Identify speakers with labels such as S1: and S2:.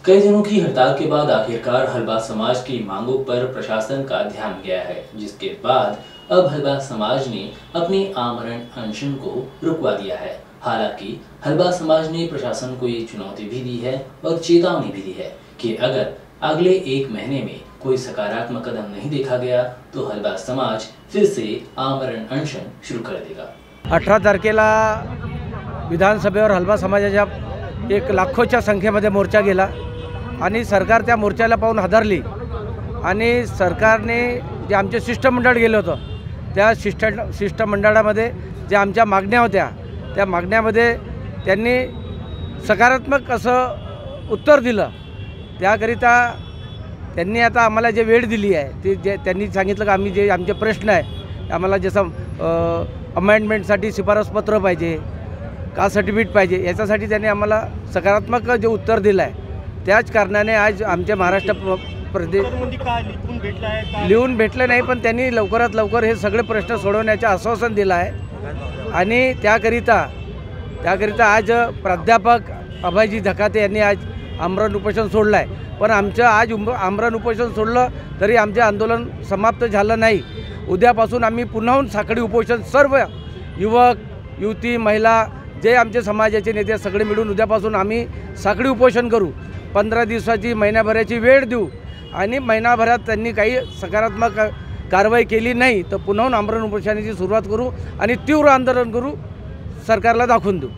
S1: कई दिनों की हड़ताल के बाद आखिरकार हलबा समाज की मांगों पर प्रशासन का ध्यान गया है, जिसके बाद अब हलबा समाज ने अपने आमरण अनशन को रुकवा दिया है। हालांकि हलबा समाज ने प्रशासन को ये चुनौती भी दी है और चेतावनी भी दी है कि अगर अगले 1 महीने में कोई सकारात्मक कदम नहीं देखा गया तो हलबा समाज फिर से आमरण अनशन शुरू कर देगा।
S2: 18 तारखेला विधानसभेवर हलबा समाजाच्या एक लाखोच्या संख्येमध्ये मोर्चा गेला आणि सरकार त्या मोर्चाला पाहून हादरली आणि सरकारने जे आमचे शिष्टमंडळ गेलं होतं त्या शिष्टमंडळामध्ये जे आमच्या मागण्या होत्या त्या मागण्यामध्ये त्यांनी सकारात्मक असं उत्तर दिलं। त्याकरिता त्यांनी आता आम्हाला जे वेळ दिली आहे ते जे त्यांनी सांगितलं की आम्ही जे आमचे प्रश्न आहे आम्हाला जसं अमेंडमेंटसाठी शिफारसपत्र पाहिजे, कास्ट सर्टिफिकेट पाहिजे, याच्यासाठी त्यांनी आम्हाला सकारात्मक जे उत्तर दिलं आहे त्याच कारणाने आज आमच्या महाराष्ट्र प्रदेश लिहून भेटलं नाही, पण त्यांनी लवकरात लवकर हे सगळे प्रश्न सोडवण्याचे आश्वासन दिलं आहे। आणि त्याकरिता आज प्राध्यापक अभयजी धकाते यांनी आज आमरण उपोषण सोडलं आहे। पण आमचं आज आमरण उपोषण सोडलं तरी आमचे आंदोलन समाप्त झालं नाही। उद्यापासून आम्ही पुन्हा साखळी उपोषण सर्व युवक युवती महिला जे आमचे समाजाचे नेते सगळे मिळून उद्यापासून आम्ही साखळी उपोषण करू। 15 दिवसाची महिन्याभराची वेळ देऊ आणि महिनाभरात त्यांनी काही सकारात्मक कारवाई केली नाही तर पुन्हा आमरण उपोषणाची सुरुवात करू आणि तीव्र आंदोलन करू, सरकारला दाखवून देऊ।